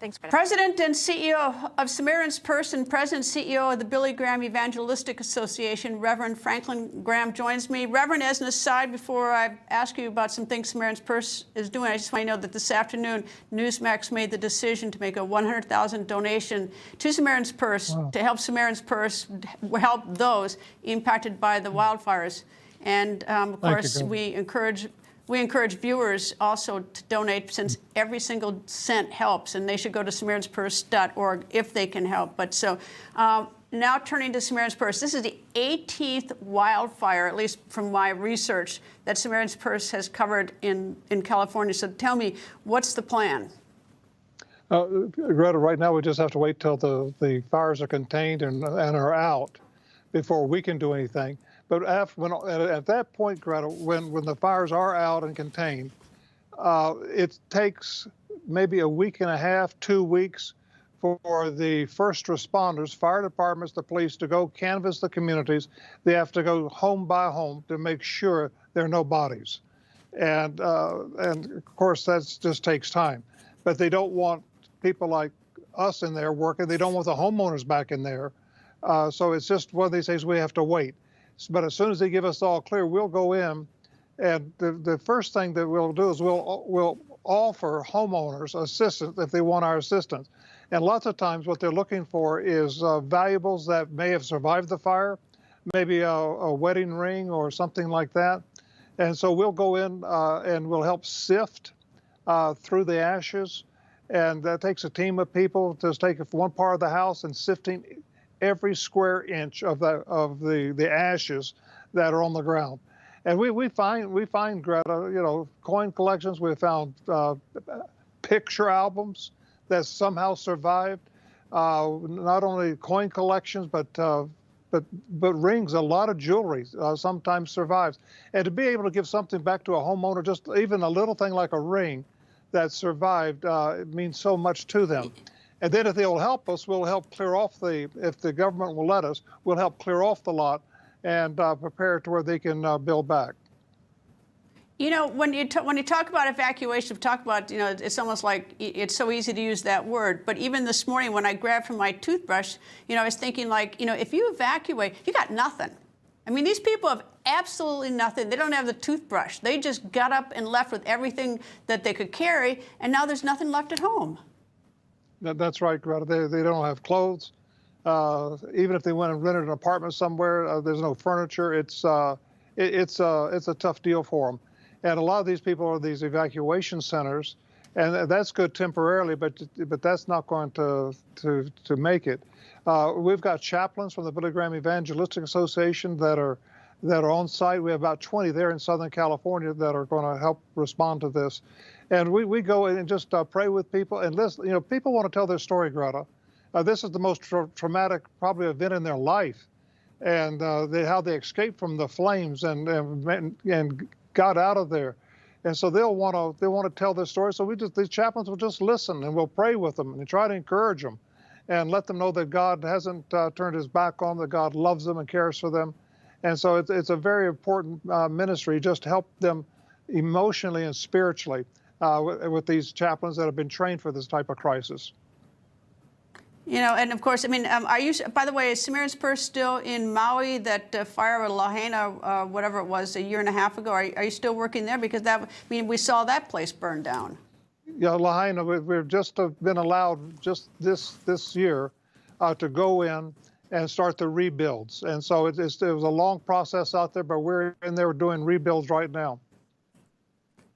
Thanks, Greta. President and CEO of Samaritan's Purse and President and CEO of the Billy Graham Evangelistic Association, Reverend Franklin Graham, joins me. Reverend, as an aside, before I ask you about some things Samaritan's Purse is doing, I just want to know that this afternoon, Newsmax made the decision to make a $100,000 donation to Samaritan's Purse to help Samaritan's Purse help those impacted by the wildfires. And of course, we encourage viewers also to donate, since every single cent helps, and they should go to SamaritansPurse.org if they can help. But so now turning to Samaritan's Purse, this is the 18th wildfire, at least from my research, that Samaritan's Purse has covered in California. So tell me, what's the plan? Greta, right now we just have to wait till the fires are contained and are out before we can do anything. But at that point, Greta, when the fires are out and contained, it takes maybe a week and a half, 2 weeks for the first responders, fire departments, the police, to go canvass the communities. They have to go home by home to make sure there are no bodies. And of course, that just takes time. But they don't want people like us in there working. They don't want the homeowners back in there. So it's just one of these things we have to wait. But as soon as they give us all clear, we'll go in, and the first thing that we'll do is we'll offer homeowners assistance if they want our assistance. And lots of times what they're looking for is valuables that may have survived the fire, maybe a wedding ring or something like that. And so we'll go in and we'll help sift through the ashes. And that takes a team of people to take one part of the house and sifting every square inch of the ashes that are on the ground. And we find, Greta, coin collections. We found picture albums that somehow survived. Not only coin collections, but rings. A lot of jewelry sometimes survives. And to be able to give something back to a homeowner, just even a little thing like a ring that survived, it means so much to them. And then if they'll help us, we'll help clear off if the government will let us, we'll help clear off the lot and prepare it to where they can build back. You know, when you talk about evacuation, it's almost like it's so easy to use that word. But even this morning when I grabbed from my toothbrush, I was thinking, like, if you evacuate, you got nothing. I mean, these people have absolutely nothing. They don't have the toothbrush. They just got up and left with everything that they could carry, and now there's nothing left at home. That's right, Greta. They don't have clothes. Even if they went and rented an apartment somewhere, there's no furniture. It's a tough deal for them. And a lot of these people are these evacuation centers, and that's good temporarily, but that's not going to make it. We've got chaplains from the Billy Graham Evangelistic Association that are on site. We have about 20 there in Southern California that are going to help respond to this. And we go in and just pray with people and listen. People want to tell their story, Greta. This is the most traumatic probably event in their life, and how they escaped from the flames and got out of there. And so they want to tell their story. So these chaplains will just listen, and we'll pray with them and try to encourage them and let them know that God hasn't turned his back on them, that God loves them and cares for them. And so it's a very important ministry, just to help them emotionally and spiritually with these chaplains that have been trained for this type of crisis. And of course, are you, by the way, is Samaritan's Purse still in Maui, that fire at Lahaina, whatever it was, a year and a half ago? Are you still working there? Because we saw that place burn down. Yeah, Lahaina, we've just been allowed just this year to go in and start the rebuilds. And so it was a long process out there, but we're in there doing rebuilds right now.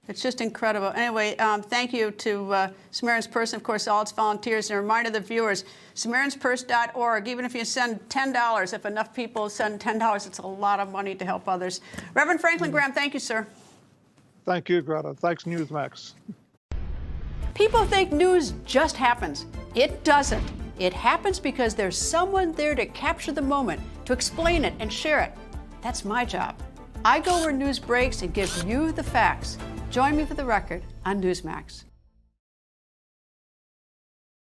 It's just incredible. Anyway, thank you to Samaritan's Purse, and of course, all its volunteers. And a reminder to the viewers, SamaritansPurse.org. Even if you send $10, if enough people send $10, it's a lot of money to help others. Reverend Franklin Graham, thank you, sir. Thank you, Greta. Thanks, Newsmax. People think news just happens. It doesn't. It happens because there's someone there to capture the moment, to explain it and share it. That's my job. I go where news breaks and give you the facts. Join me for The Record on Newsmax.